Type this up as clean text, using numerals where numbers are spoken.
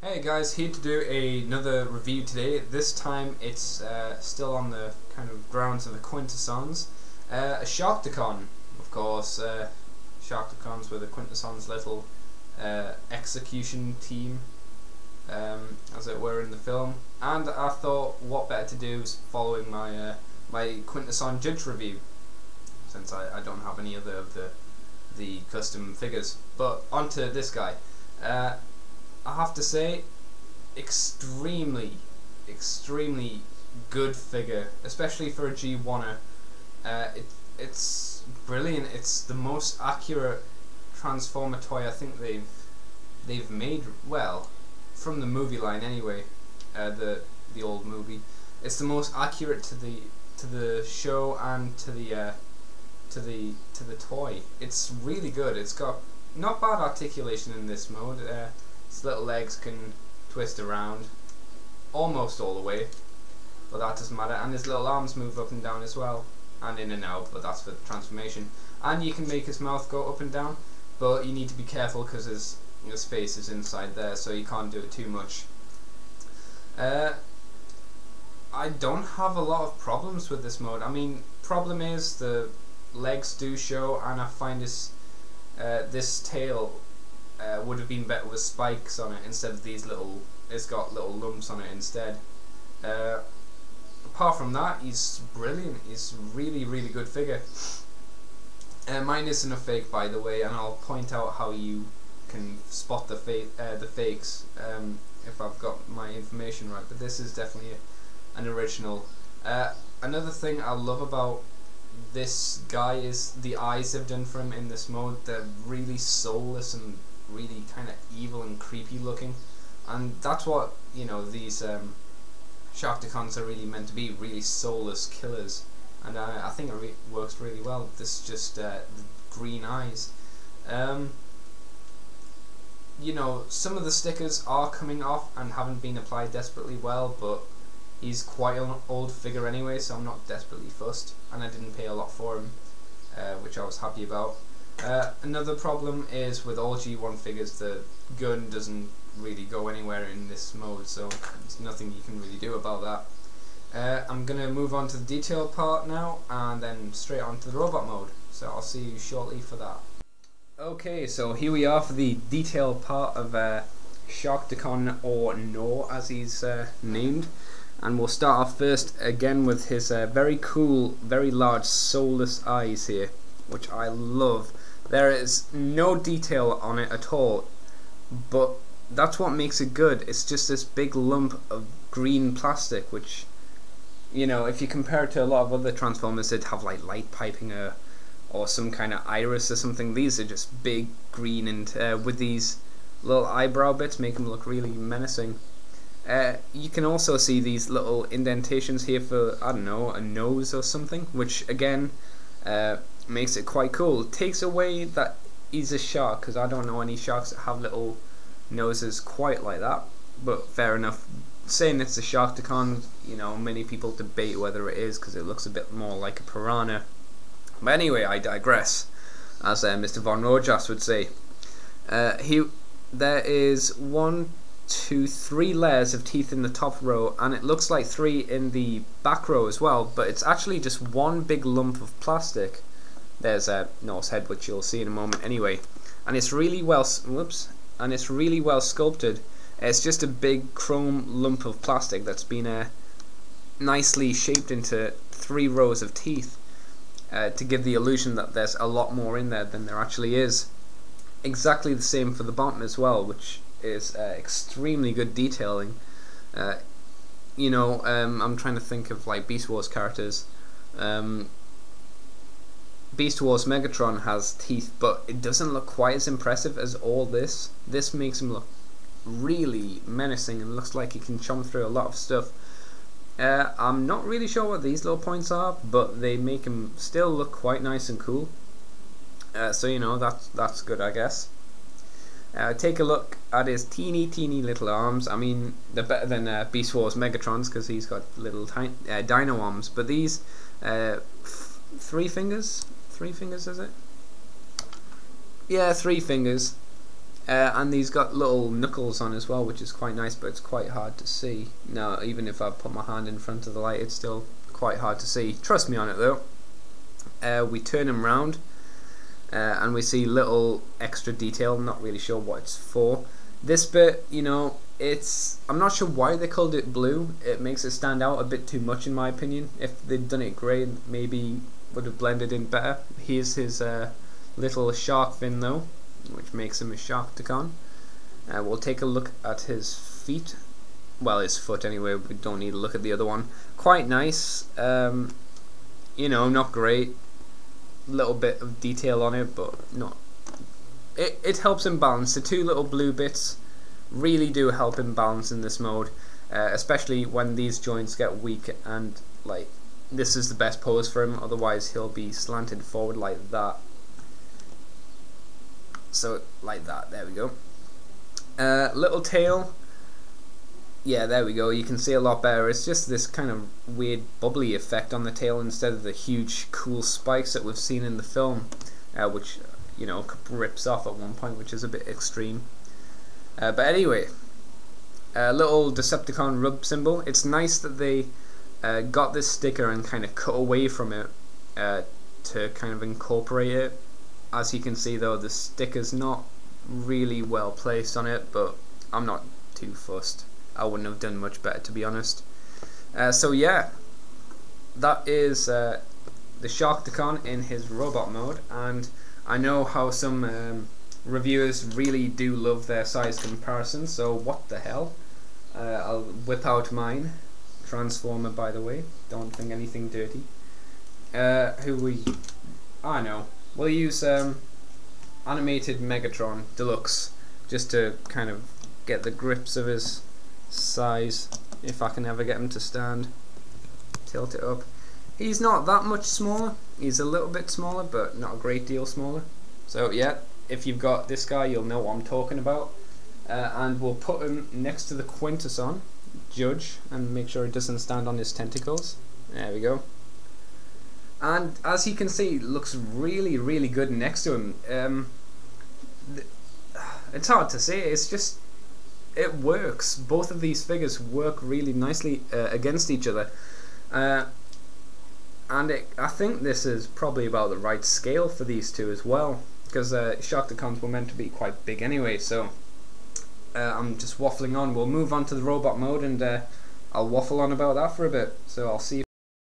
Hey guys, here to do another review today. This time it's still on the kind of grounds of the Quintessons. A Sharkticon, of course. Sharkticons were the Quintessons' little execution team, as it were, in the film. And I thought, what better to do is following my my Quintesson judge review, since I don't have any other of the custom figures. But onto this guy. I have to say, extremely good figure, especially for a G1er. It's brilliant. It's the most accurate Transformer toy I think they've made. Well, from the movie line anyway, the old movie. It's the most accurate to the show and to the toy. It's really good. It's got not bad articulation in this mode. His little legs can twist around almost all the way, but that doesn't matter, and his little arms move up and down as well, and in and out, but that's for the transformation. And you can make his mouth go up and down, but you need to be careful because his face is inside there, so you can't do it too much. I don't have a lot of problems with this mode. I mean, problem is the legs do show, and I find this tail would have been better with spikes on it instead of these little. It's got little lumps on it instead. Apart from that, he's brilliant. He's really good figure. Mine isn't a fake, by the way, and I'll point out how you can spot the fakes if I've got my information right. But this is definitely an original. Another thing I love about this guy is the eyes they've done for him in this mode. They're really soulless and really kind of evil and creepy looking, and that's what, you know, these Sharkticons are really meant to be, really soulless killers, and I think it works really well. This just the green eyes. You know, some of the stickers are coming off and haven't been applied desperately well, but he's quite an old figure anyway, so I'm not desperately fussed, and I didn't pay a lot for him, which I was happy about. Another problem is with all G1 figures, the gun doesn't really go anywhere in this mode, so there's nothing you can really do about that. I'm going to move on to the detail part now, and then straight on to the robot mode, so I'll see you shortly for that. Okay, so here we are for the detail part of Sharkticon, or Gnaw as he's named. And we'll start off first again with his very cool, very large, soulless eyes here, which I love. There is no detail on it at all, but that's what makes it good. It's just this big lump of green plastic, which, you know, if you compare it to a lot of other Transformers, they'd have like light piping or some kind of iris or something. These are just big green, and with these little eyebrow bits, make them look really menacing. You can also see these little indentations here for, I don't know, a nose or something, which again makes it quite cool. It takes away that he's a shark, because I don't know any sharks that have little noses quite like that, but fair enough. Saying it's a Sharkticon, you know, many people debate whether it is, because it looks a bit more like a piranha. But anyway, I digress, as Mr. Von Rojas would say. There is 1, 2, 3 layers of teeth in the top row, and it looks like 3 in the back row as well, but it's actually just one big lump of plastic. There's Gnaw's head, which you'll see in a moment anyway, and it's really well sculpted. It's just a big chrome lump of plastic that's been nicely shaped into 3 rows of teeth, to give the illusion that there's a lot more in there than there actually is. Exactly the same for the bottom as well, which is extremely good detailing. You know, I'm trying to think of like Beast Wars characters. Beast Wars Megatron has teeth, but it doesn't look quite as impressive as all this. This makes him look really menacing and looks like he can chomp through a lot of stuff. I'm not really sure what these little points are, but they make him still look quite nice and cool. So you know, that's good, I guess. Take a look at his teeny little arms. I mean, they're better than Beast Wars Megatron's, because he's got little tiny dino arms. But these 3 fingers? 3 fingers, is it? Yeah, 3 fingers. And he's got little knuckles on as well, which is quite nice, but it's quite hard to see. Now, even if I put my hand in front of the light, it's still quite hard to see. Trust me on it though. We turn him round, and we see little extra detail. I'm not really sure what it's for. This bit, you know, I'm not sure why they called it blue. It makes it stand out a bit too much in my opinion. If they'd done it grey, maybe would have blended in better. Here's his little shark fin though, which makes him a Sharkticon. We'll take a look at his feet. Well, his foot anyway, we don't need to look at the other one. Quite nice, you know, not great. Little bit of detail on it, but not. It helps him balance. The two little blue bits really do help him balance in this mode, especially when these joints get weak, and like this is the best pose for him, otherwise he'll be slanted forward like that. So like that, there we go. Little tail, yeah, there we go, you can see a lot better. It's just this kind of weird bubbly effect on the tail instead of the huge cool spikes that we've seen in the film, which, you know, rips off at one point, which is a bit extreme. But anyway, little Decepticon rub symbol. It's nice that they got this sticker and kind of cut away from it to kind of incorporate it. As you can see though, the sticker's not really well placed on it, but I'm not too fussed. I wouldn't have done much better, to be honest. So yeah, that is the Sharkticon in his robot mode, and I know how some reviewers really do love their size comparisons, so what the hell. I'll whip out mine. Transformer, by the way, don't think anything dirty. I know. We'll use animated Megatron Deluxe, just to kind of get the grips of his size, if I can ever get him to stand. Tilt it up. He's not that much smaller. He's a little bit smaller, but not a great deal smaller. So yeah, if you've got this guy, you'll know what I'm talking about. And we'll put him next to the Quintesson Judge and make sure it doesn't stand on his tentacles. There we go. And as you can see, it looks really, really good next to him. It's hard to say. It's just, it works. Both of these figures work really nicely against each other. And I think this is probably about the right scale for these two as well, because Sharkticons were meant to be quite big anyway. So I'm just waffling on. We'll move on to the robot mode, and I'll waffle on about that for a bit. So I'll see you